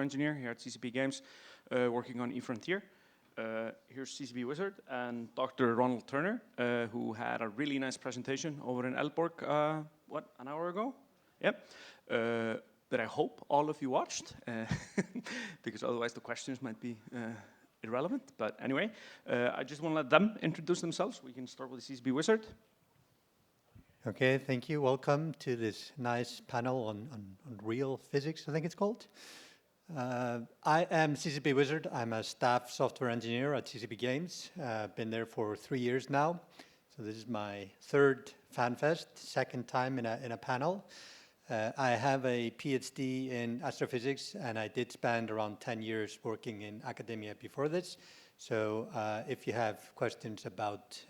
engineer here at CCP Games, working on eFrontier. Here's CCP Wizard and Dr. Ronald Turner, who had a really nice presentation over in Elborg, an hour ago? Yep. That I hope all of you watched, because otherwise the questions might be irrelevant. But anyway, I just want to let them introduce themselves. We can start with the CCP Wizard. Okay, thank you. Welcome to this nice panel on real physics, I think it's called. I am CCP Wizard. I'm a staff software engineer at CCP Games. Been there for 3 years now. So this is my third Fanfest, second time in a panel. I have a PhD in astrophysics, and I did spend around 10 years working in academia before this. So if you have questions about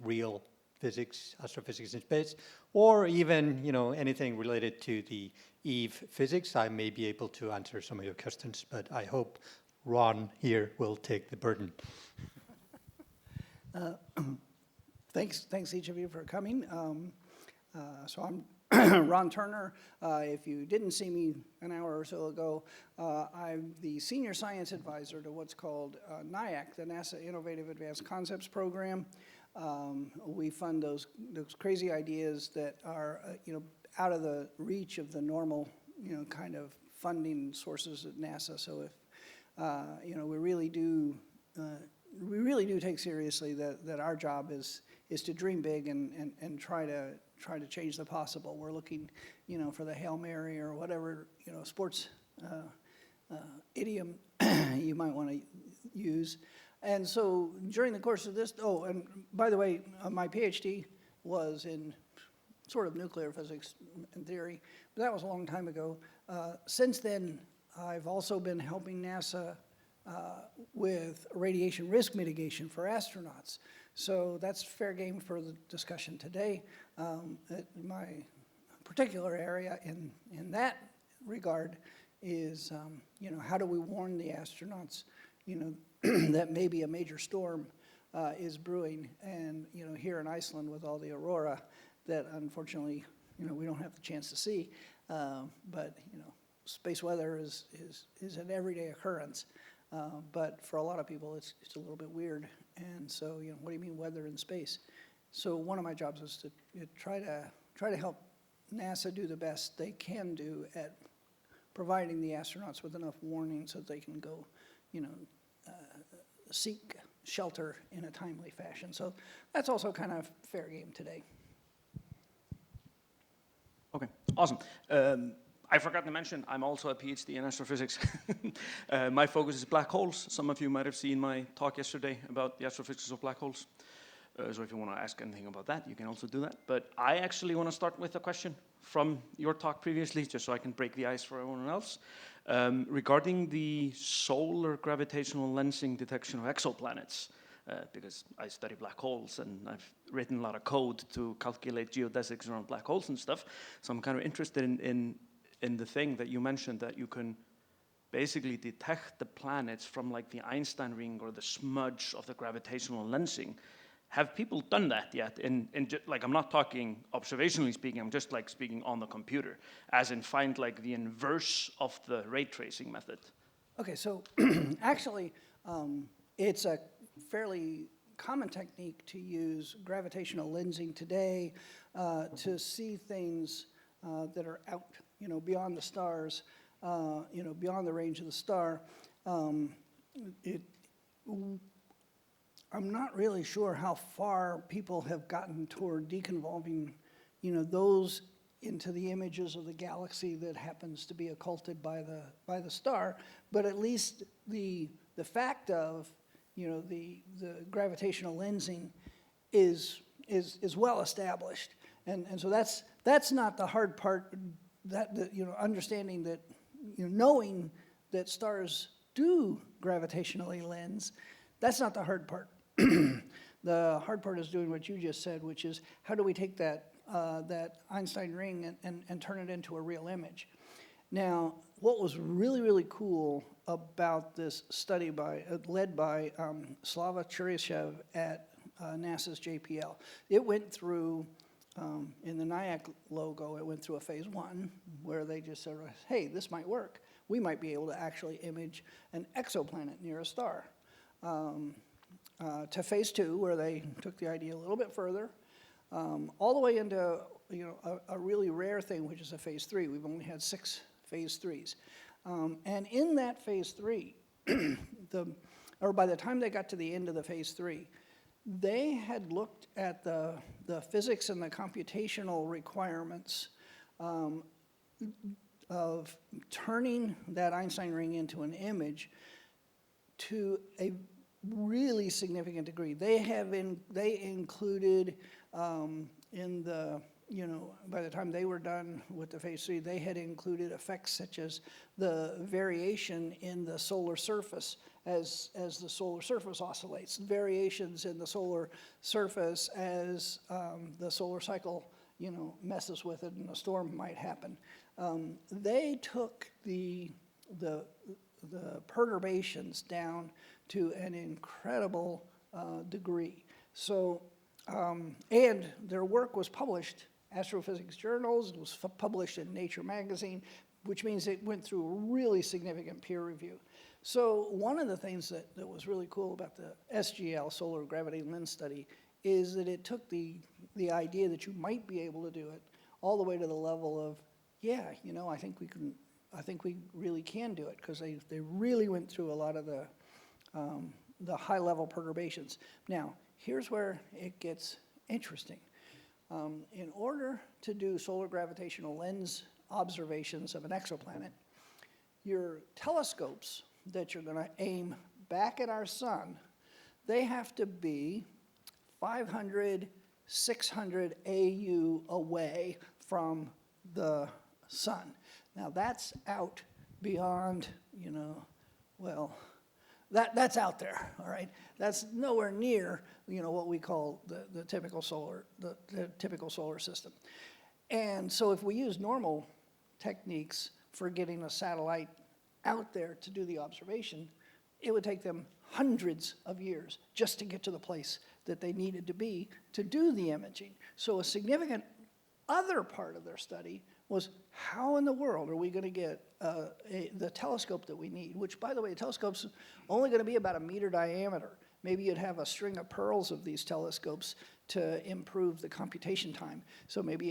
real physics, astrophysics in space, or even anything related to the Eve physics, I may be able to answer some of your questions, but I hope Ron here will take the burden. Thanks each of you for coming. So I'm Ron Turner. If you didn't see me an hour or so ago, I'm the senior science advisor to what's called NIAC, the NASA Innovative Advanced Concepts Program. We fund those crazy ideas that are out of the reach of the normal kind of funding sources at NASA. So if we really do take seriously that our job is to dream big and try to change the possible. We're looking for the Hail Mary or whatever sports idiom you might want to use. And so during the course of this, and by the way, my PhD was in sort of nuclear physics and theory, but that was a long time ago. Since then, I've also been helping NASA with radiation risk mitigation for astronauts. So that's fair game for the discussion today. My particular area in that regard is, how do we warn the astronauts, that maybe a major storm is brewing, and here in Iceland with all the aurora that unfortunately we don't have the chance to see, but space weather is an everyday occurrence, but for a lot of people it's a little bit weird. And so what do you mean weather in space? So one of my jobs is to try to help NASA do the best they can do at providing the astronauts with enough warning so that they can go seek shelter in a timely fashion. So that's also kind of fair game today. Okay, awesome. I forgot to mention, I'm also a PhD in astrophysics. My focus is black holes. Some of you might have seen my talk yesterday about the astrophysics of black holes. So if you want to ask anything about that, you can also do that. But I actually want to start with a question from your talk previously, just so I can break the ice for everyone else. Regarding the solar gravitational lensing detection of exoplanets, because I study black holes and I've written a lot of code to calculate geodesics around black holes and stuff. So I'm kind of interested in the thing that you mentioned, that you can basically detect the planets from like the Einstein ring or the smudge of the gravitational lensing. Have people done that yet? Like, I'm not talking observationally speaking, I'm just like speaking on the computer, as in find like the inverse of the ray tracing method. Okay, so actually it's a fairly common technique to use gravitational lensing today to see things that are out, beyond the stars, beyond the range of the star. I'm not really sure how far people have gotten toward deconvolving, those into the images of the galaxy that happens to be occulted by the star. But at least the fact of, the gravitational lensing is well established, and so that's not the hard part. That understanding that, knowing that stars do gravitationally lens, that's not the hard part. The hard part is doing what you just said, which is how do we take that Einstein ring and turn it into a real image? Now, what was really, really cool about this study led by Slava Churyshev at NASA's JPL, it went through, in the NIAC logo, it went through a phase 1 where they just said, hey, this might work. we might be able to actually image an exoplanet near a star. To phase 2, where they took the idea a little bit further, all the way into a really rare thing, which is a phase 3. We've only had 6 phase 3s. And in that phase 3, by the time they got to the end of the phase 3, they had looked at the physics and the computational requirements of turning that Einstein ring into an image to a really significant degree. They included in the, by the time they were done with the phase 3, they had included effects such as the variation in the solar surface as the solar surface oscillates, variations in the solar surface as the solar cycle, messes with it and a storm might happen. They took the perturbations down to an incredible degree. So, and their work was published, astrophysics journals, it was published in Nature magazine, which means it went through a really significant peer review. So one of the things that was really cool about the SGL, Solar Gravity Lens Study, is that it took the idea that you might be able to do it all the way to the level of, yeah, I think we really can do it, because they really went through a lot of the high-level perturbations. Now, here's where it gets interesting. In order to do solar gravitational lens observations of an exoplanet, your telescopes that you're going to aim back at our sun, they have to be 500, 600 AU away from the sun. Now that's out beyond, that's out there, all right? That's nowhere near, what we call the typical solar system. And so if we use normal techniques for getting a satellite out there to do the observation, it would take them hundreds of years just to get to the place that they needed to be to do the imaging. So a significant other part of their study was, how in the world are we going to get the telescope that we need, which, by the way, the telescope's only going to be about 1 meter diameter. Maybe you'd have a string of pearls of these telescopes to improve the computation time. So maybe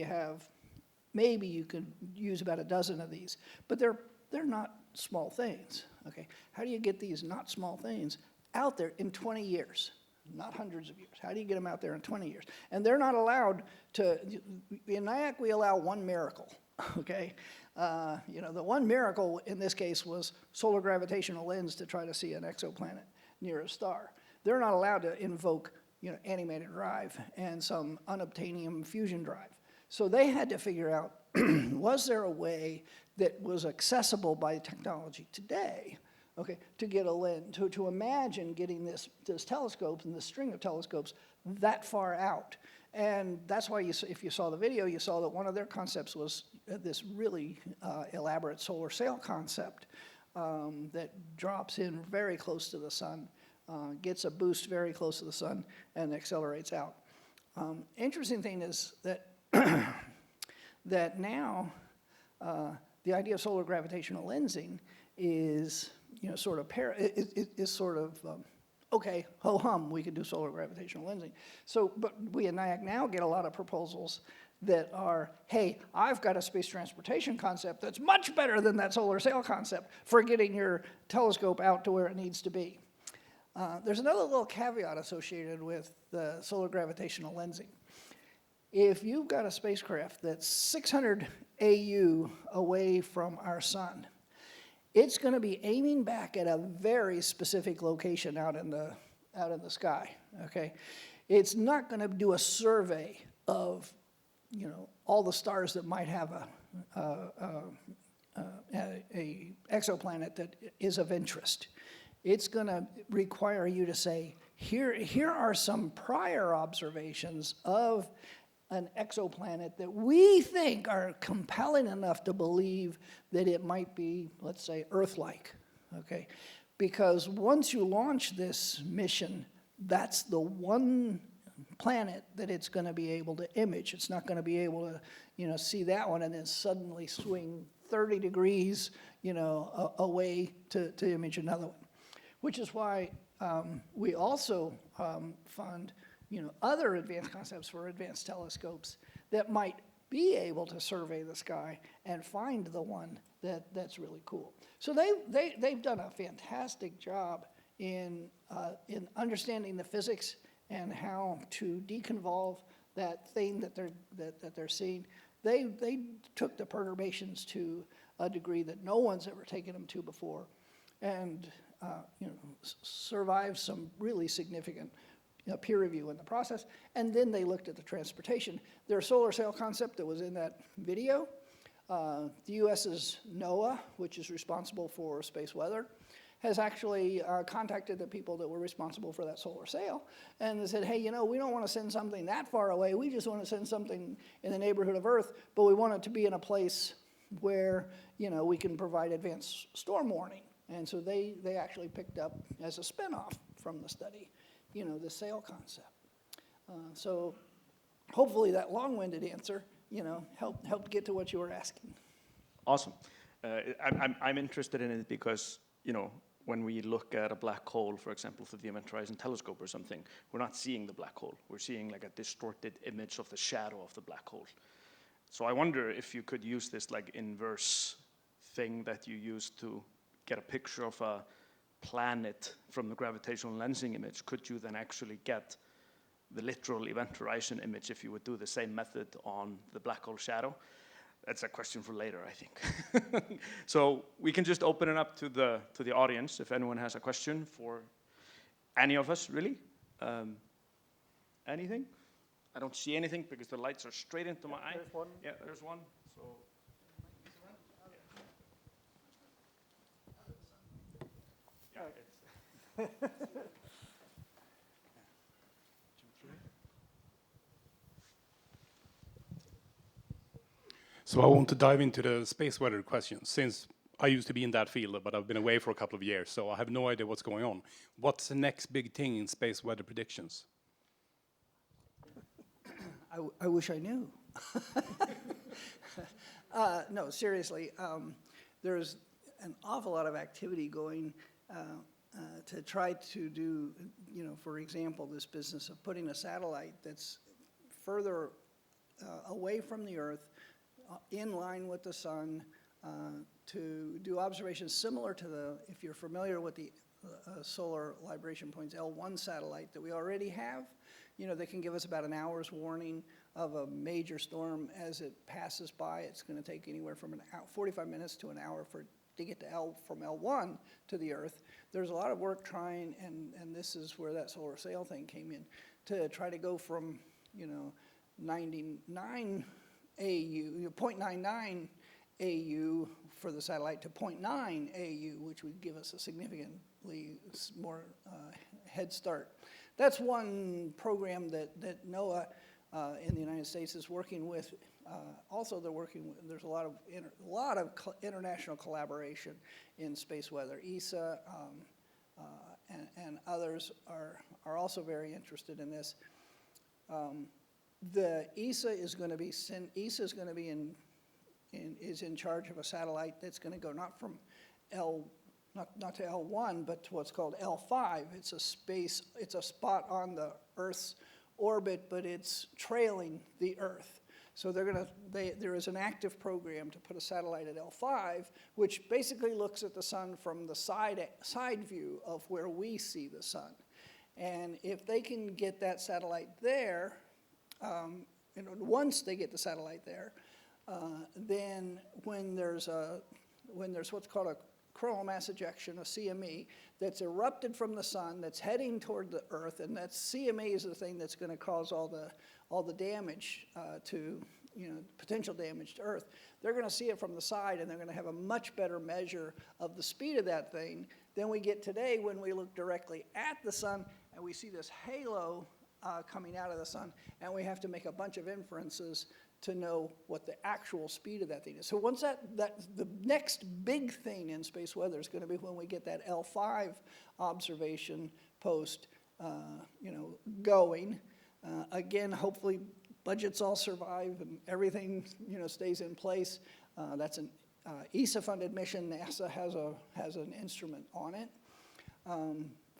you could use about a dozen of these. But they're not small things, okay? How do you get these not small things out there in 20 years? Not hundreds of years. How do you get them out there in 20 years? And they're not allowed to, in NIAC we allow one miracle, okay? The one miracle in this case was solar gravitational lens to try to see an exoplanet near a star. They're not allowed to invoke, animated drive and some unobtainium fusion drive. So they had to figure out, was there a way that was accessible by technology today, okay, to get a lens, to imagine getting this telescope and this string of telescopes that far out. And that's why, if you saw the video, you saw that one of their concepts was this really elaborate solar sail concept that drops in very close to the sun, gets a boost very close to the sun, and accelerates out. Interesting thing is that that now the idea of solar gravitational lensing is, okay, ho-hum, we could do solar gravitational lensing. So, but we at NIAC now get a lot of proposals that are, hey, I've got a space transportation concept that's much better than that solar sail concept for getting your telescope out to where it needs to be. There's another little caveat associated with the solar gravitational lensing. If you've got a spacecraft that's 600 AU away from our sun, it's going to be aiming back at a very specific location out in the sky, okay? It's not going to do a survey of, all the stars that might have a exoplanet that is of interest. It's going to require you to say, here are some prior observations of an exoplanet that we think are compelling enough to believe that it might be, let's say, Earth-like, okay? Because once you launch this mission, that's the one planet that it's going to be able to image. It's not going to be able to, see that one and then suddenly swing 30 degrees, a way to image another one. Which is why we also fund, other advanced concepts for advanced telescopes that might be able to survey the sky and find the one that's really cool. So they've done a fantastic job in understanding the physics and how to deconvolve that thing that they're seeing. They took the perturbations to a degree that no one's ever taken them to before, and survived some really significant peer review in the process. And then they looked at the transportation. Their solar sail concept that was in that video, the US's NOAA, which is responsible for space weather, has actually contacted the people that were responsible for that solar sail, and they said, hey, we don't want to send something that far away. We just want to send something in the neighborhood of Earth, but we want it to be in a place where we can provide advanced storm warning. And so they actually picked up, as a spinoff from the study, the sail concept. So hopefully that long-winded answer, helped get to what you were asking. Awesome. I'm interested in it because, when we look at a black hole, for example, through the Event Horizon Telescope or something, we're not seeing the black hole. We're seeing like a distorted image of the shadow of the black hole. So I wonder if you could use this like inverse thing that you use to get a picture of a planet from the gravitational lensing image. Could you then actually get the literal event horizon image if you would do the same method on the black hole shadow? That's a question for later, I think. So we can just open it up to the audience if anyone has a question for any of us, really. Anything? I don't see anything because the lights are straight into my eye. There's one. Yeah, there's one. So. Yeah, So I want to dive into the space weather question, since I used to be in that field, but I've been away for a couple of years, so I have no idea what's going on. What's the next big thing in space weather predictions? I wish I knew. No, seriously, there's an awful lot of activity going to try to do, for example, this business of putting a satellite that's further away from the Earth, in line with the sun, to do observations similar to if you're familiar with the Solar Libration Point's L1 satellite that we already have, they can give us about an hour's warning of a major storm as it passes by. It's going to take anywhere from 45 minutes to an hour to get to from L1 to the Earth. There's a lot of work trying, and this is where that solar sail thing came in, to try to go from 99 AU, 0.99 AU for the satellite to 0.9 AU, which would give us a significantly more head start. That's one program that NOAA in the United States is working with. Also, they're working with, there's a lot of international collaboration in space weather. ESA and others are also very interested in this. The ESA is going to be is in charge of a satellite that's going to go not from not to L1, but to what's called L5. It's a spot on the Earth's orbit, but it's trailing the Earth. So there is an active program to put a satellite at L5, which basically looks at the sun from the side view of where we see the sun. And if they can get that satellite there, once they get the satellite there, then when there's what's called a coronal mass ejection, a CME, that's erupted from the sun, that's heading toward the Earth, and that CME is the thing that's going to cause all the damage potential damage to Earth. They're going to see it from the side, and they're going to have a much better measure of the speed of that thing than we get today when we look directly at the sun and we see this halo coming out of the sun, and we have to make a bunch of inferences to know what the actual speed of that thing is. So once the next big thing in space weather is going to be when we get that L5 observation post, going. Again, hopefully budgets all survive and everything, stays in place. That's an ESA-funded mission, NASA has an instrument on it.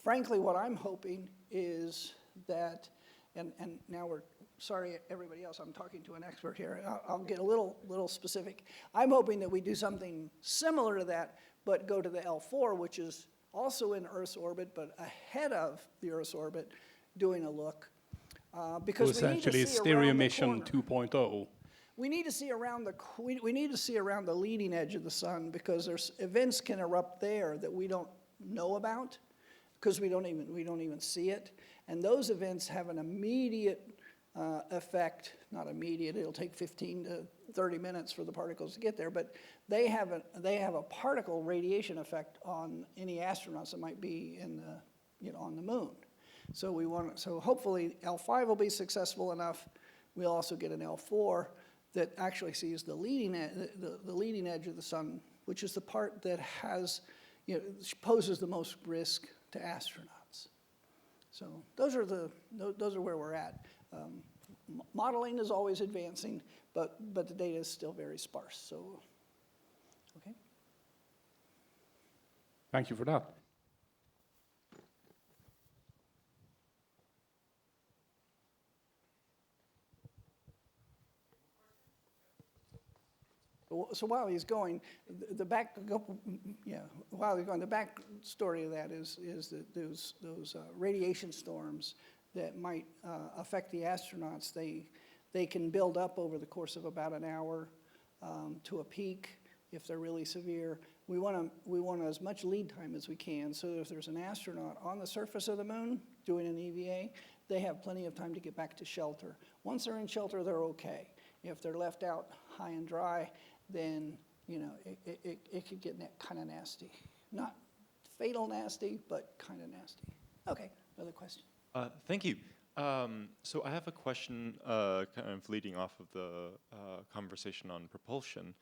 Frankly, what I'm hoping is that, and now we're, sorry everybody else, I'm talking to an expert here. I'll get a little specific. I'm hoping that we do something similar to that, but go to the L4, which is also in Earth's orbit, but ahead of the Earth's orbit, doing a look. Because we need to Essentially, see stereo around the mission corner. 2.0. We need to see around we need to see around the leading edge of the sun, because there's events can erupt there that we don't know about, because we don't even see it, and those events have an immediate effect. Not immediate; it'll take 15 to 30 minutes for the particles to get there, but they have a particle radiation effect on any astronauts that might be in the on the moon. So hopefully L5 will be successful enough. We'll also get an L4 that actually sees the leading edge of the sun, which is the part that has, poses the most risk to astronauts. So those are where we're at. Modeling is always advancing, but the data is still very sparse. So, okay. Thank you for that. So while he's going, the back story of that is that those radiation storms that might affect the astronauts, they can build up over the course of about an hour to a peak if they're really severe. We want as much lead time as we can, so that if there's an astronaut on the surface of the moon doing an EVA, they have plenty of time to get back to shelter. Once they're in shelter, they're okay. If they're left out high and dry, then it could get kind of nasty. Not fatal nasty, but kind of nasty. Okay, another question. Thank you. So I have a question kind of leading off of the conversation on propulsion,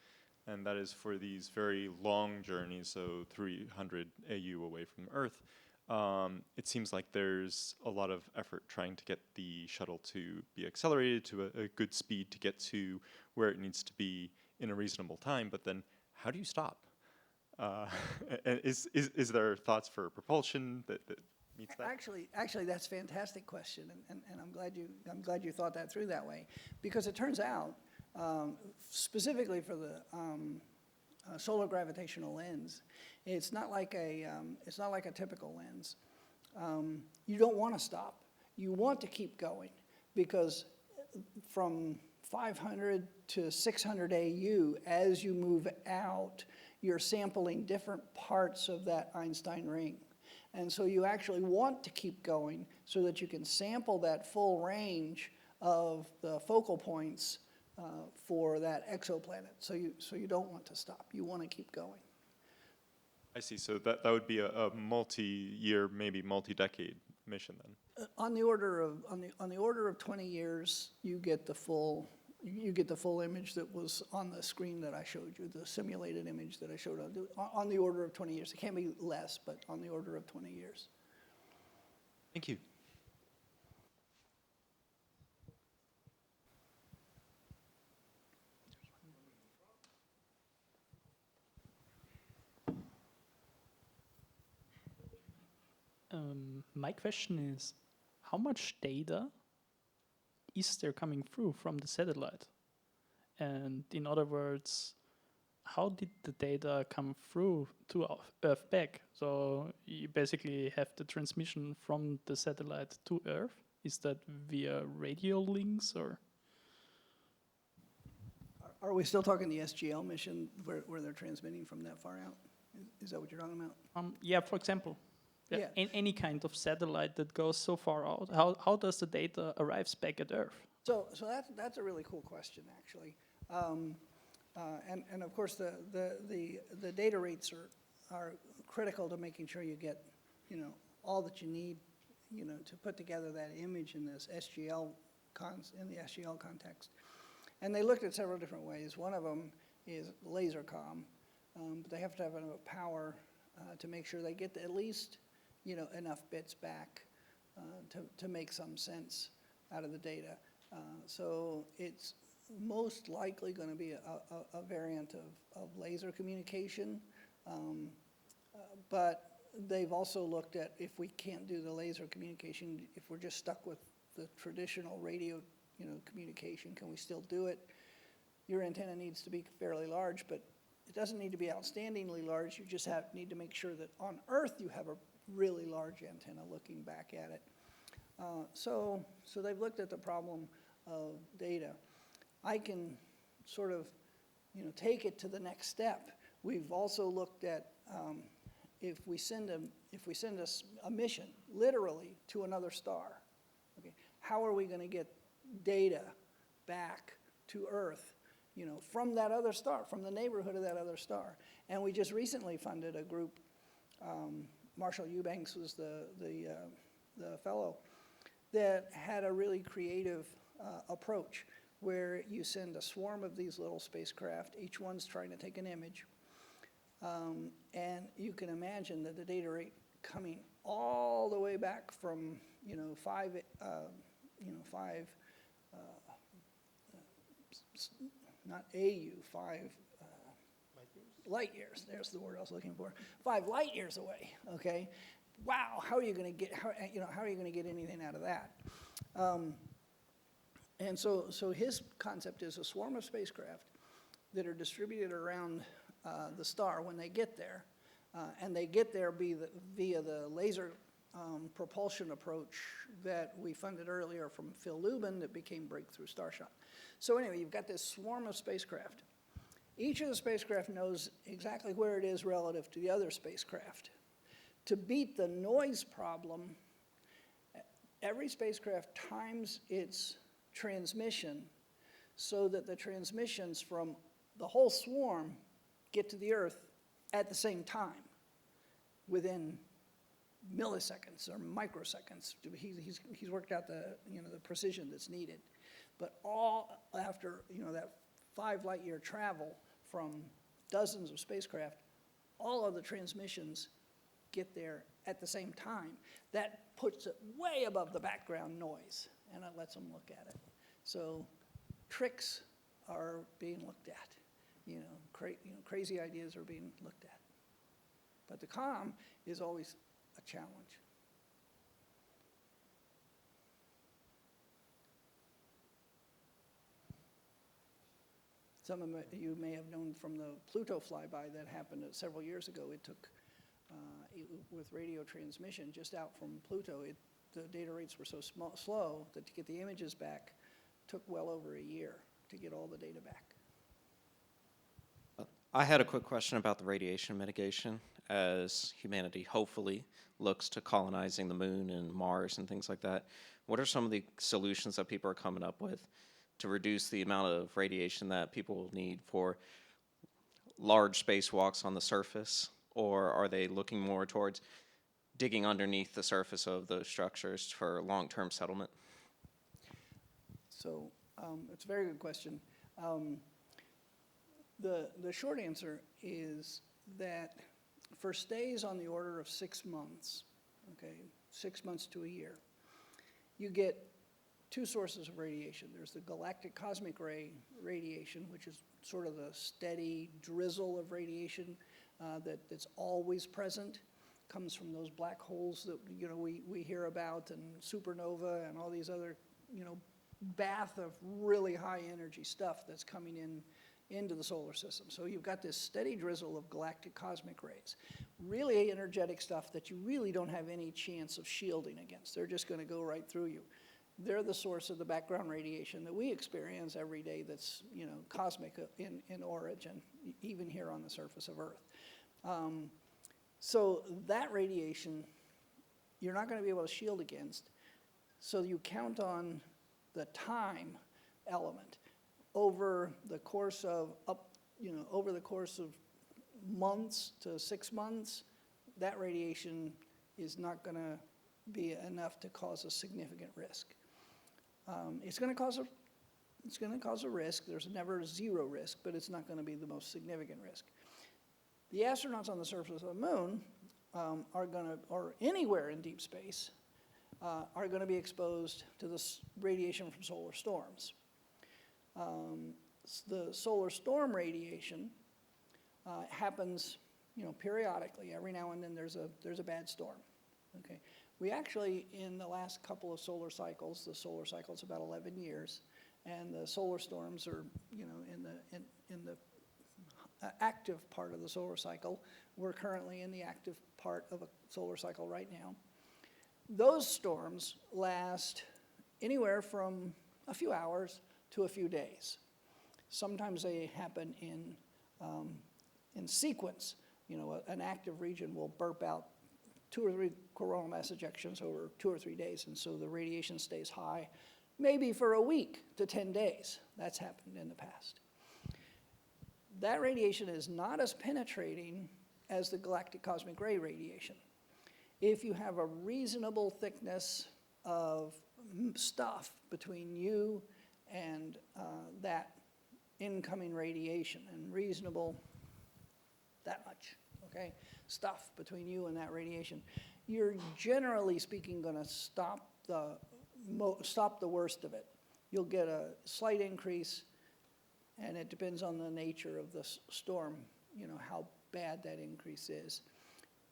and that is for these very long journeys, so 300 AU away from Earth. It seems like there's a lot of effort trying to get the shuttle to be accelerated to a good speed to get to where it needs to be in a reasonable time, but then how do you stop? And is there thoughts for propulsion that meets that? Actually, that's a fantastic question, and I'm glad you thought that through that way, because it turns out, specifically for the solar gravitational lens, it's not like a typical lens. You don't want to stop. You want to keep going, because from 500 to 600 AU, as you move out, you're sampling different parts of that Einstein ring. And so you actually want to keep going so that you can sample that full range of the focal points for that exoplanet. So you don't want to stop. You want to keep going. I see. So that would be a multi-year, maybe multi-decade mission then. On the order of 20 years, you get the full image that was on the screen that I showed you, the simulated image that I showed on the order of 20 years. It can't be less, but on the order of 20 years. Thank you. My question is, how much data is there coming through from the satellite? And in other words, how did the data come through to Earth back? So you basically have the transmission from the satellite to Earth. Is that via radio links or? Are we still talking the SGL mission where they're transmitting from that far out? Is that what you're talking about? Yeah, for example. Yeah. In any kind of satellite that goes so far out, how does the data arrives back at Earth? So that's a really cool question, actually. And of course the data rates are critical to making sure you get all that you need to put together that image in this SGL in the SGL context. And they looked at several different ways. One of them is laser comm, but they have to have enough power to make sure they get at least enough bits back to make some sense out of the data. So most likely going to be a variant of laser communication. But they've also looked at if we can't do the laser communication, if we're just stuck with the traditional radio, communication, can we still do it? Your antenna needs to be fairly large, but it doesn't need to be outstandingly large. You just need to make sure that on Earth you have a really large antenna looking back at it. So they've looked at the problem of data. I can sort of, take it to the next step. We've also looked at if we send a mission literally to another star, okay, how are we going to get data back to Earth, from that other star, from the neighborhood of that other star? And we just recently funded a group. Marshall Eubanks was the fellow that had a really creative approach where you send a swarm of these little spacecraft. Each one's trying to take an image. And you can imagine that the data rate coming all the way back from, not AU, 5 light years. There's the word I was looking for. 5 light years away. Okay, wow. How are you going to get? How are you going to get anything out of that? And so his concept is a swarm of spacecraft that are distributed around the star when they get there, and they get there via the laser propulsion approach that we funded earlier from Phil Lubin that became Breakthrough Starshot. So anyway, you've got this swarm of spacecraft. Each of the spacecraft knows exactly where it is relative to the other spacecraft. To beat the noise problem, every spacecraft times its transmission so that the transmissions from the whole swarm get to the Earth at the same time, within milliseconds or microseconds. He's worked out the precision that's needed. But all after that 5 light year travel from dozens of spacecraft, all of the transmissions get there at the same time. That puts it way above the background noise, and it lets them look at it. So tricks are being looked at. Crazy ideas are being looked at. But the comm is always a challenge. Some of you may have known from the Pluto flyby that happened several years ago. It took, with radio transmission just out from Pluto, the data rates were so slow that to get the images back took well over a year to get all the data back. I had a quick question about the radiation mitigation as humanity hopefully looks to colonizing the moon and Mars and things like that. What are some of the solutions that people are coming up with to reduce the amount of radiation that people will need for large spacewalks on the surface? Or are they looking more towards digging underneath the surface of those structures for long-term settlement? So it's a very good question. The short answer is that for stays on the order of 6 months, okay, 6 months to a year, you get 2 sources of radiation. There's the galactic cosmic ray radiation, which is sort of the steady drizzle of radiation that's always present, comes from those black holes that we hear about, and supernova and all these other bath of really high energy stuff that's coming into the solar system. So you've got this steady drizzle of galactic cosmic rays, really energetic stuff that you really don't have any chance of shielding against. They're just going to go right through you. They're the source of the background radiation that we experience every day that's cosmic in origin, even here on the surface of Earth. So that radiation you're not going to be able to shield against, so you count on the time element. Over the course of months to 6 months, that radiation is not going to be enough to cause a significant risk. It's going to cause a risk. There's never zero risk, but it's not going to be the most significant risk. The astronauts on the surface of the moon or anywhere in deep space, are going to be exposed to this radiation from solar storms. The solar storm radiation happens, periodically. Every now and then there's a bad storm. Okay, we actually, in the last couple of solar cycles, the solar cycle's about 11 years, and the solar storms are, in the active part of the solar cycle. We're currently in the active part of a solar cycle right now. Those storms last anywhere from a few hours to a few days. Sometimes they happen in sequence. An active region will burp out 2 or 3 coronal mass ejections over 2 or 3 days, and so the radiation stays high, maybe for a week to 10 days. That's happened in the past. That radiation is not as penetrating as the galactic cosmic ray radiation. If you have a reasonable thickness of stuff between you and that incoming radiation, and reasonable, that much, okay, stuff between you and that radiation, you're generally speaking going to stop the worst of it. You'll get a slight increase, and it depends on the nature of the storm, how bad that increase is.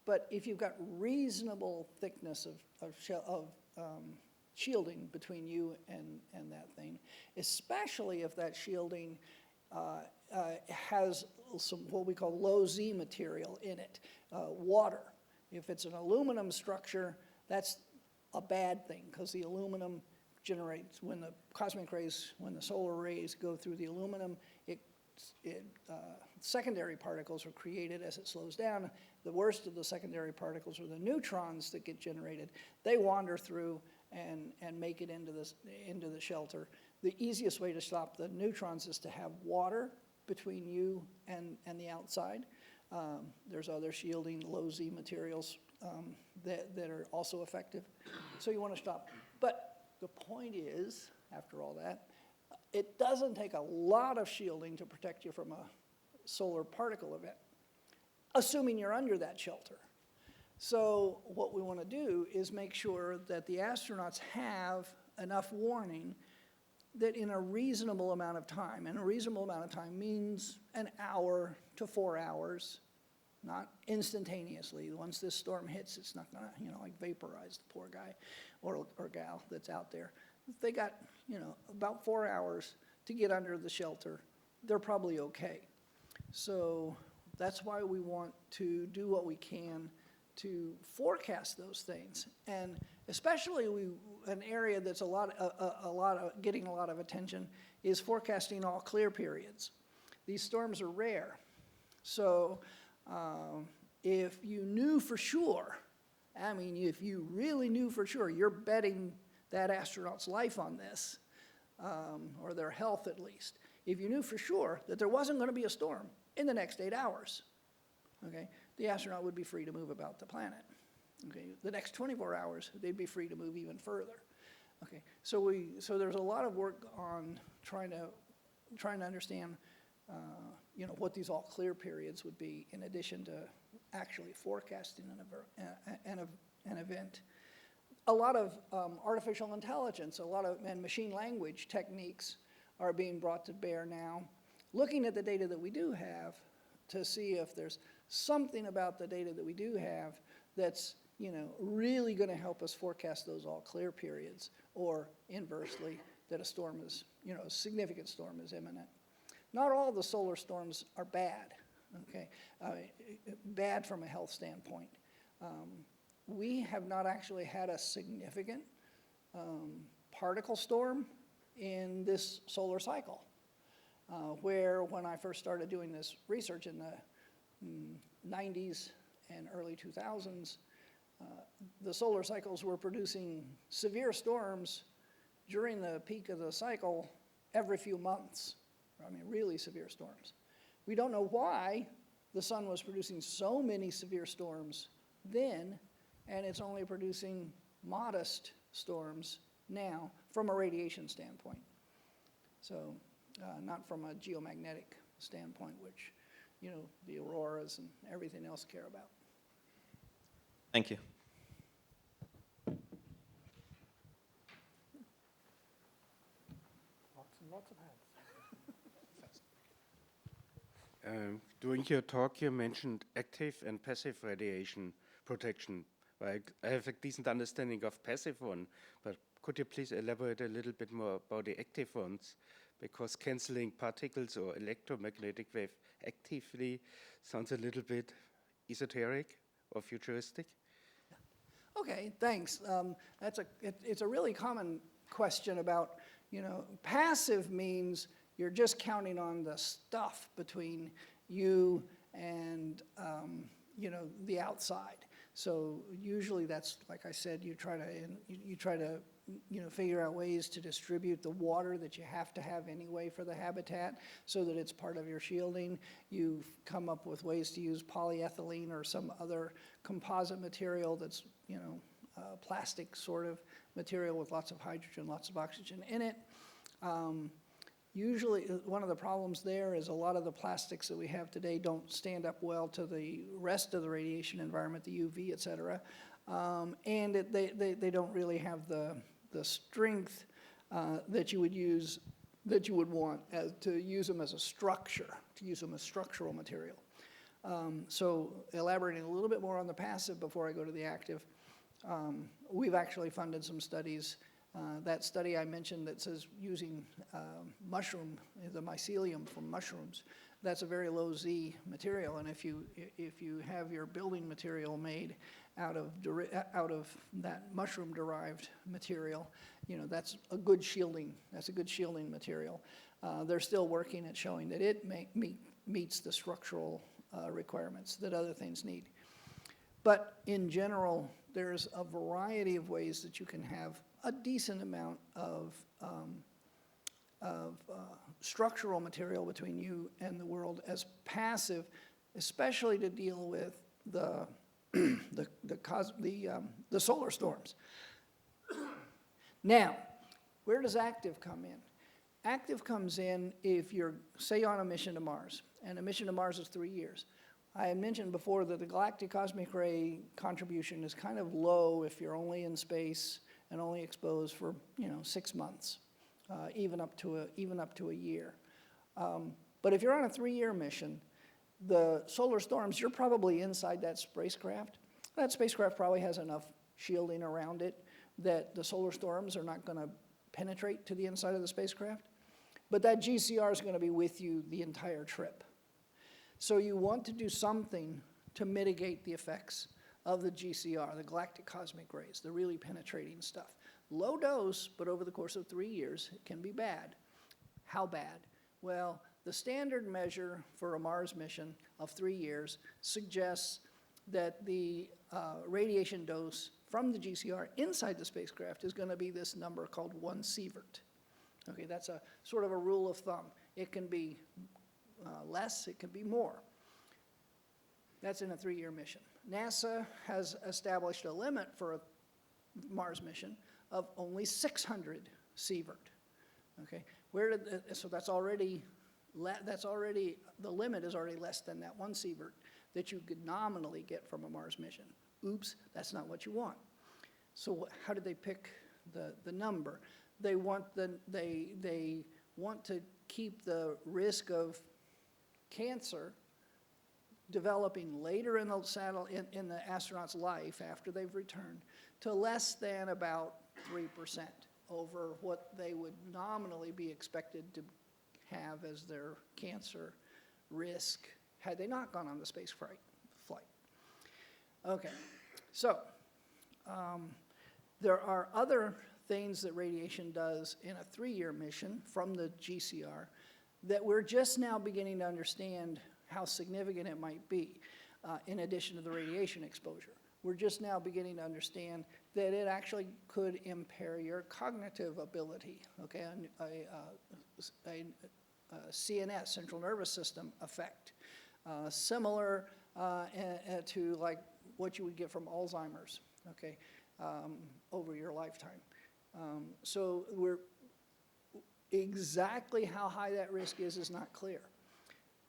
But if you've got reasonable thickness of shielding between you and that thing, especially if that shielding has some what we call low Z material in it, water. If it's an aluminum structure, that's a bad thing, because the aluminum generates, when the cosmic rays, when the solar rays go through the aluminum, secondary particles are created as it slows down. The worst of the secondary particles are the neutrons that get generated. They wander through and make it into the shelter. The easiest way to stop the neutrons is to have water between you and the outside. There's other shielding low Z materials that are also effective. So you want to stop. But the point is, after all that, it doesn't take a lot of shielding to protect you from a solar particle event, assuming you're under that shelter. So what we want to do is make sure that the astronauts have enough warning that in a reasonable amount of time, and a reasonable amount of time means an hour to 4 hours, not instantaneously. Once this storm hits, it's not going to, like vaporize the poor guy or gal that's out there. If they got, about 4 hours to get under the shelter, they're probably okay. So that's why we want to do what we can to forecast those things. And especially an area that's getting a lot of attention is forecasting all clear periods. These storms are rare. So if you knew for sure, if you really knew for sure, you're betting that astronaut's life on this, or their health at least. If you knew for sure that there wasn't going to be a storm in the next 8 hours, okay, the astronaut would be free to move about the planet. Okay, the next 24 hours, they'd be free to move even further. Okay, so there's a lot of work on trying to understand, what these all clear periods would be, in addition to actually forecasting an event. A lot of artificial intelligence, and machine language techniques are being brought to bear now, looking at the data that we do have to see if there's something about the data that we do have that's really going to help us forecast those all clear periods, or inversely, that a storm is, a significant storm is imminent. Not all the solar storms are bad, okay? Bad from a health standpoint. We have not actually had a significant particle storm in this solar cycle, where when I first started doing this research in the 90s and early 2000s, the solar cycles were producing severe storms during the peak of the cycle every few months. Really severe storms. We don't know why the sun was producing so many severe storms then, and it's only producing modest storms now from a radiation standpoint. So not from a geomagnetic standpoint, which, the auroras and everything else care about. Thank you. Lots and lots of hands. During your talk, you mentioned active and passive radiation protection. Right? I have a decent understanding of passive one, but could you please elaborate a little bit more about the active ones? Because canceling particles or electromagnetic wave actively sounds a little bit esoteric or futuristic. Okay, thanks. It's a really common question about, passive means you're just counting on the stuff between you and, the outside. So usually that's, like I said, you try to figure out ways to distribute the water that you have to have anyway for the habitat so that it's part of your shielding. You've come up with ways to use polyethylene or some other composite material that's, plastic sort of material with lots of hydrogen, lots of oxygen in it. Usually, one of the problems there is a lot of the plastics that we have today don't stand up well to the rest of the radiation environment, the UV, et cetera. And they don't really have the strength that you would use, that you would want to use them as a structure, to use them as structural material. So elaborating a little bit more on the passive before I go to the active, we've actually funded some studies. That study I mentioned that says using the mycelium from mushrooms, that's a very low Z material, and if you have your building material made out of that mushroom-derived material, that's a good shielding. That's a good shielding material. They're still working at showing that it meets the structural requirements that other things need. But in general, there's a variety of ways that you can have a decent amount of structural material between you and the world as passive, especially to deal with the solar storms. Now, where does active come in? Active comes in if you're, say, on a mission to Mars, and a mission to Mars is 3 years. I had mentioned before that the galactic cosmic ray contribution is kind of low if you're only in space and only exposed for 6 months, even up to a year. But if you're on a 3-year mission, the solar storms, you're probably inside that spacecraft. That spacecraft probably has enough shielding around it that the solar storms are not going to penetrate to the inside of the spacecraft. But that GCR is going to be with you the entire trip. So you want to do something to mitigate the effects of the GCR, the galactic cosmic rays, the really penetrating stuff. Low dose, but over the course of 3 years, it can be bad. How bad? Well, the standard measure for a Mars mission of 3 years suggests that the radiation dose from the GCR inside the spacecraft is going to be this number called 1 sievert. Okay, that's a sort of a rule of thumb. It can be less, it can be more. That's in a 3-year mission. NASA has established a limit for a Mars mission of only 600 sievert. Okay, so that's already the limit is already less than that 1 sievert that you could nominally get from a Mars mission. Oops, that's not what you want. So how did they pick the number? They want to keep the risk of cancer developing later in the astronaut's life after they've returned to less than about 3% over what they would nominally be expected to have as their cancer risk had they not gone on the space flight. Okay, so there are other things that radiation does in a 3-year mission from the GCR that we're just now beginning to understand how significant it might be in addition to the radiation exposure. We're just now beginning to understand that it actually could impair your cognitive ability, okay, a CNS, central nervous system effect, similar to like what you would get from Alzheimer's, okay, over your lifetime. So exactly how high that risk is not clear.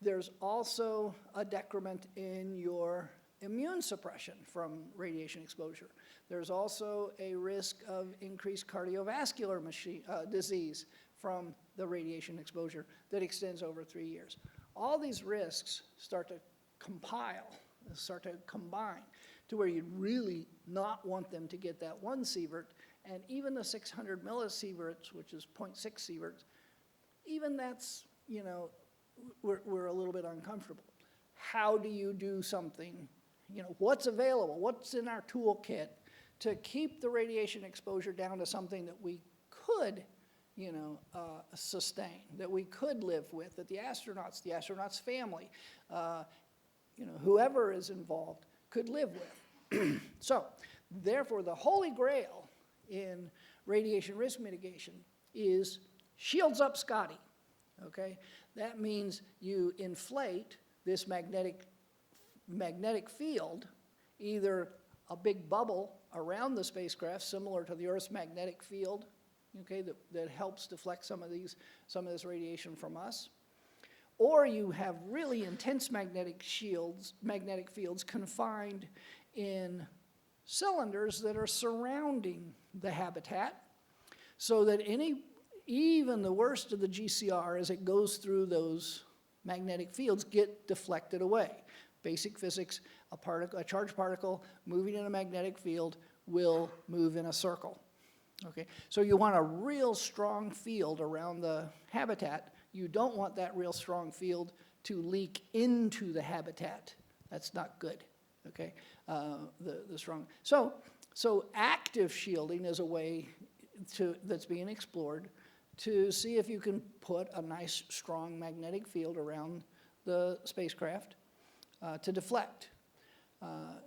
There's also a decrement in your immune suppression from radiation exposure. There's also a risk of increased cardiovascular disease from the radiation exposure that extends over 3 years. all these risks start to compile, start to combine to where you'd really not want them to get that 1 sievert. And even the 600 millisieverts, which is 0.6 sieverts, even that's, you know, we're a little bit uncomfortable. How do you do something? You know, what's available? What's in our toolkit to keep the radiation exposure down to something that we could, you know, sustain, that we could live with, that the astronauts' family, you know, whoever is involved could live with. So, therefore, the holy grail in radiation risk mitigation is shields up Scotty, okay? That means you inflate this magnetic field, either a big bubble around the spacecraft, similar to the Earth's magnetic field, okay, that helps deflect some of this radiation from us, or you have really intense magnetic fields confined in cylinders that are surrounding the habitat, so that even the worst of the GCR, as it goes through those magnetic fields, get deflected away. Basic physics, a charged particle moving in a magnetic field will move in a circle. Okay, so you want a real strong field around the habitat. You don't want that real strong field to leak into the habitat. That's not good. Okay, the strong. So active shielding is a way that's being explored to see if you can put a nice strong magnetic field around the spacecraft to deflect.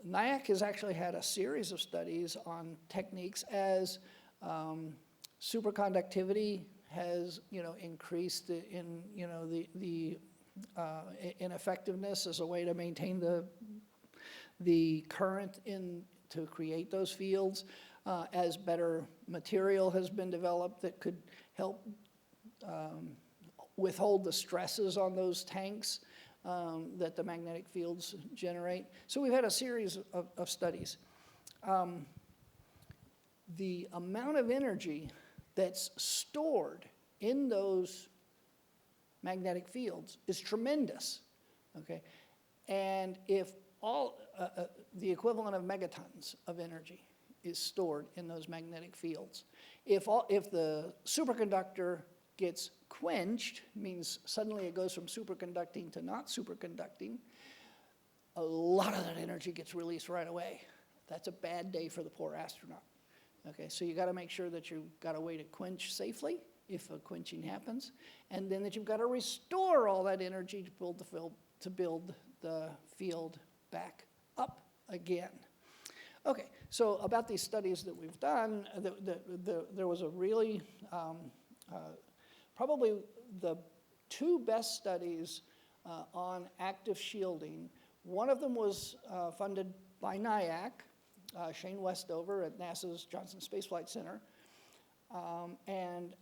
NIAC has actually had a series of studies on techniques as superconductivity has, you know, increased in, you know, the effectiveness as a way to maintain the current to create those fields, as better material has been developed that could help withhold the stresses on those tanks that the magnetic fields generate. So we've had a series of studies. The amount of energy that's stored in those magnetic fields is tremendous, okay? And if all, the equivalent of megatons of energy is stored in those magnetic fields. If the superconductor gets quenched, means suddenly it goes from superconducting to not superconducting, a lot of that energy gets released right away. That's a bad day for the poor astronaut. Okay, so you got to make sure that you've got a way to quench safely if a quenching happens, and then that you've got to restore all that energy to build the field back up again. Okay, so about these studies that we've done, there was a really, probably the 2 best studies on active shielding. One of them was funded by NIAC, Shane Westover at NASA's Johnson Space Flight Center, and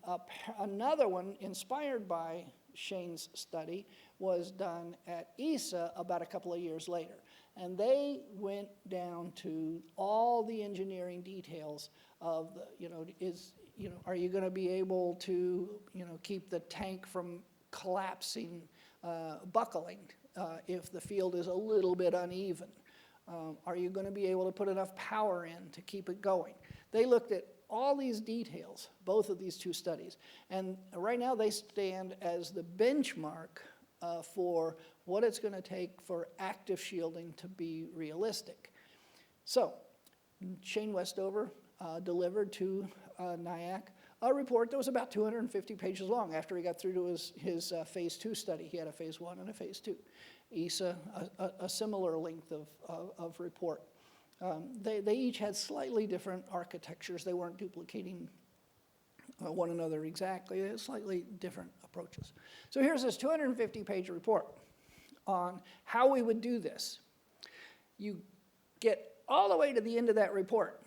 another one inspired by Shane's study was done at ESA about a couple of years later. And they went down to all the engineering details of the, are you going to be able to, keep the tank from collapsing, buckling, if the field is a little bit uneven? Are you going to be able to put enough power in to keep it going? They looked at all these details, both of these 2 studies. And right now they stand as the benchmark for what it's going to take for active shielding to be realistic. So Shane Westover delivered to NIAC a report that was about 250 pages long after he got through to his phase 2 study. He had a phase 1 and a phase 2. ESA, a similar length of report. They each had slightly different architectures. They weren't duplicating one another exactly. They had slightly different approaches. So here's this 250-page report on how we would do this. You get all the way to the end of that report,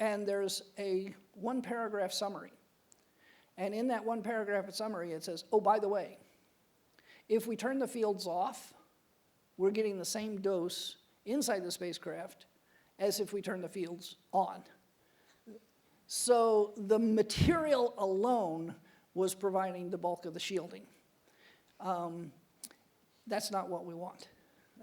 and there's a 1-paragraph summary. And in that 1-paragraph summary, it says, oh, by the way, if we turn the fields off, we're getting the same dose inside the spacecraft as if we turn the fields on. So the material alone was providing the bulk of the shielding. That's not what we want,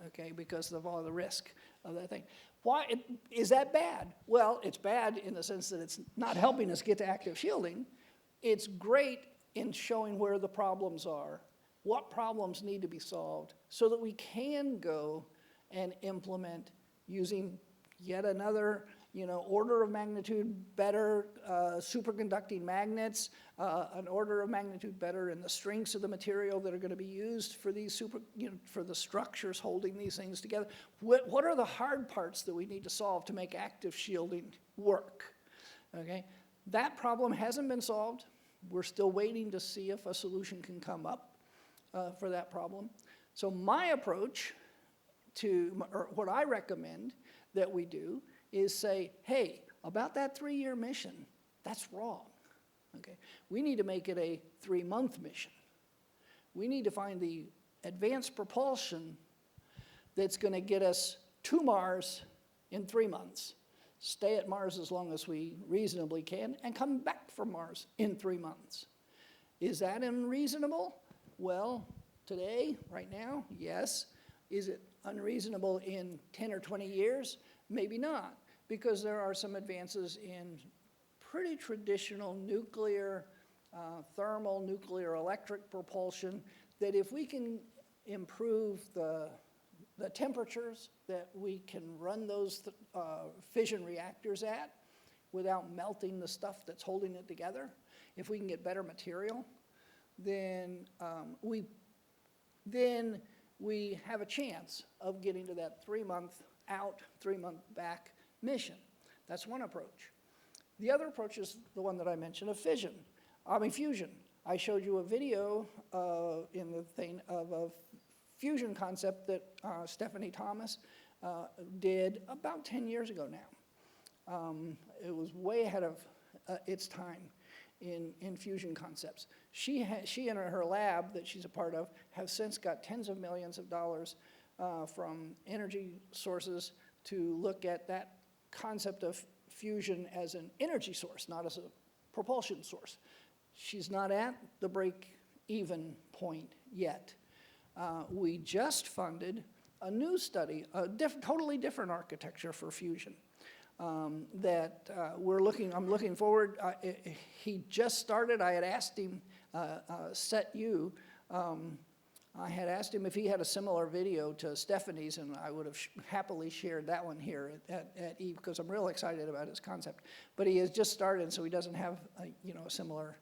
okay, because of all the risk of that thing. Why is that bad? Well, it's bad in the sense that it's not helping us get to active shielding. It's great in showing where the problems are, what problems need to be solved, so that we can go and implement using yet another, order of magnitude better superconducting magnets, an order of magnitude better in the strengths of the material that are going to be used for these for the structures holding these things together. What are the hard parts that we need to solve to make active shielding work? Okay, that problem hasn't been solved. We're still waiting to see if a solution can come up for that problem. So my approach or what I recommend that we do is say, hey, about that 3-year mission, that's wrong. Okay, we need to make it a 3-month mission. We need to find the advanced propulsion that's going to get us to Mars in 3 months, stay at Mars as long as we reasonably can, and come back from Mars in 3 months. Is that unreasonable? Well, today, right now, yes. Is it unreasonable in 10 or 20 years? Maybe not, because there are some advances in pretty traditional nuclear, thermal, nuclear electric propulsion that if we can improve the temperatures that we can run those fission reactors at without melting the stuff that's holding it together, if we can get better material, then we have a chance of getting to that 3-month out, 3-month back mission. That's one approach. The other approach is the one that I mentioned of fusion. I showed you a video in the thing of a fusion concept that Stephanie Thomas did about 10 years ago now. It was way ahead of its time in fusion concepts. She and her lab that she's a part of have since got tens of millions of dollars from energy sources to look at that concept of fusion as an energy source, not as a propulsion source. She's not at the break-even point yet. We just funded a new study, a totally different architecture for fusion that I'm looking forward. He just started. I had asked him, I had asked him if he had a similar video to Stephanie's, and I would have happily shared that one here at Eve, because I'm real excited about his concept. But he has just started, so he doesn't have a similar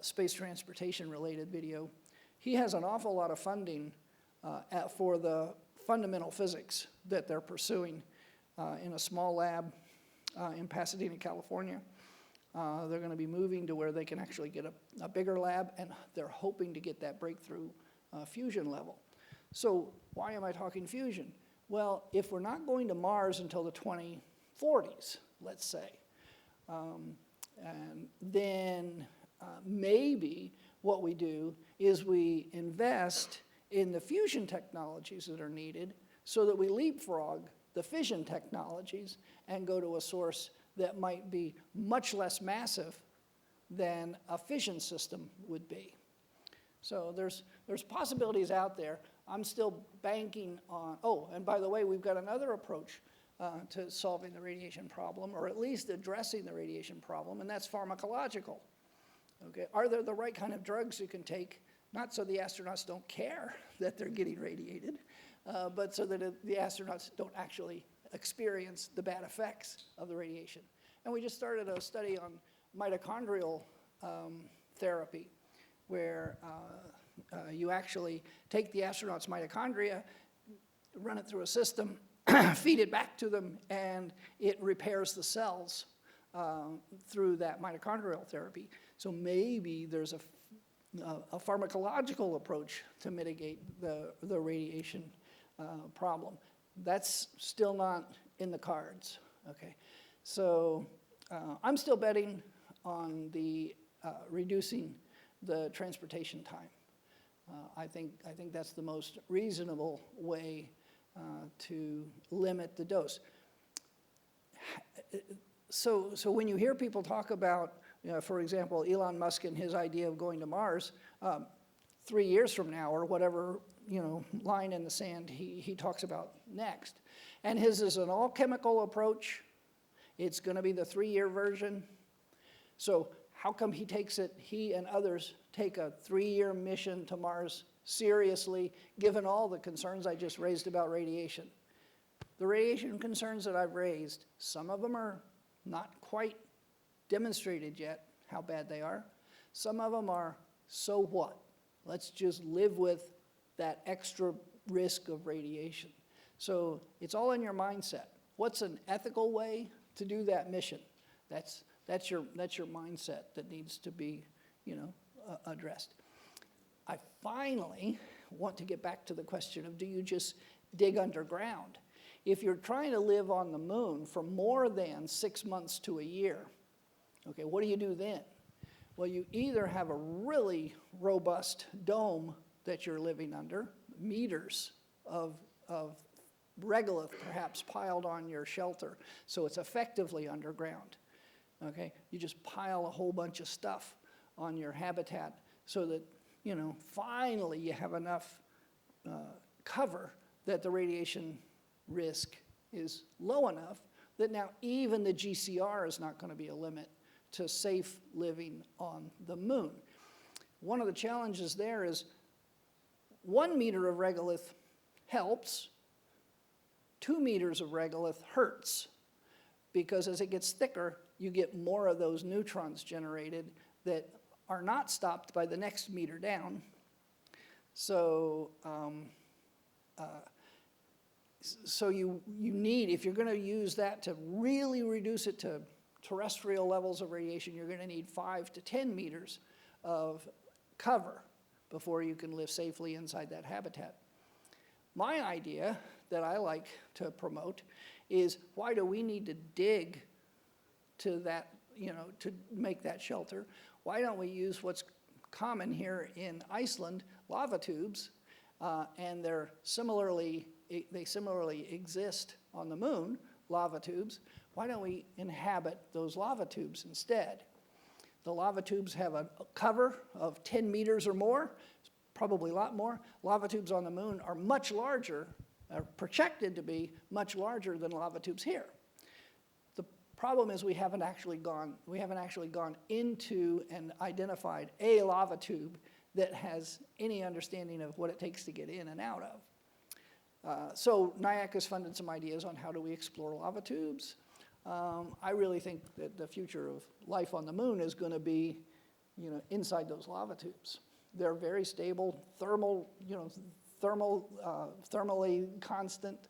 space transportation related video. He has an awful lot of funding for the fundamental physics that they're pursuing in a small lab in Pasadena, California. They're going to be moving to where they can actually get a bigger lab, and they're hoping to get that breakthrough fusion level. So why am I talking fusion? Well, if we're not going to Mars until the 2040s, let's say, and then maybe what we do is we invest in the fusion technologies that are needed so that we leapfrog the fission technologies and go to a source that might be much less massive than a fission system would be. So there's possibilities out there. I'm still banking on, and by the way, we've got another approach to solving the radiation problem, or at least addressing the radiation problem, and that's pharmacological. Okay, are there the right kind of drugs you can take, not so the astronauts don't care that they're getting radiated, but so that the astronauts don't actually experience the bad effects of the radiation. And we just started a study on mitochondrial therapy, where you actually take the astronauts' mitochondria, run it through a system, feed it back to them, and it repairs the cells through that mitochondrial therapy. So maybe there's a pharmacological approach to mitigate the radiation problem. That's still not in the cards, okay? So I'm still betting on the reducing the transportation time. I think that's the most reasonable way to limit the dose. So when you hear people talk about, for example, Elon Musk and his idea of going to Mars, 3 years from now, or whatever, line in the sand he talks about next. And his is an all-chemical approach. It's going to be the 3-year version. So how come he and others take a 3-year mission to Mars seriously, given all the concerns I just raised about radiation? The radiation concerns that I've raised, some of them are not quite demonstrated yet how bad they are. Some of them are, so what? Let's just live with that extra risk of radiation. So it's all in your mindset. What's an ethical way to do that mission? That's your mindset that needs to be, addressed. I finally want to get back to the question of, do you just dig underground? If you're trying to live on the moon for more than 6 months to a year, okay, what do you do then? Well, you either have a really robust dome that you're living under, meters of regolith perhaps piled on your shelter, so it's effectively underground. Okay, you just pile a whole bunch of stuff on your habitat so that, finally you have enough cover that the radiation risk is low enough that now even the GCR is not going to be a limit to safe living on the moon. One of the challenges there is 1 meter of regolith helps, 2 meters of regolith hurts, because as it gets thicker, you get more of those neutrons generated that are not stopped by the next meter down. So, you need, if you're going to use that to really reduce it to terrestrial levels of radiation, you're going to need 5 to 10 meters of cover before you can live safely inside that habitat. My idea that I like to promote is, why do we need to dig to that, to make that shelter? Why don't we use what's common here in Iceland, lava tubes, and they similarly exist on the moon, lava tubes. Why don't we inhabit those lava tubes instead? The lava tubes have a cover of 10 meters or more, probably a lot more. Lava tubes on the moon are much larger, are projected to be much larger than lava tubes here. The problem is we haven't actually gone into and identified a lava tube that has any understanding of what it takes to get in and out of. So NIAC has funded some ideas on how do we explore lava tubes. I really think that the future of life on the moon is going to be, inside those lava tubes. They're very stable, thermally constant.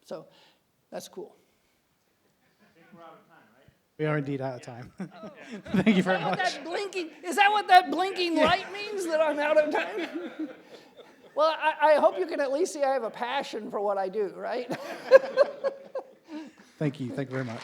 So that's cool. I think we're out of time, right? We are indeed out of time. Thank you very much. Is that what that blinking light means, that I'm out of time? Well, I hope you can at least see I have a passion for what I do, right? Thank you very much.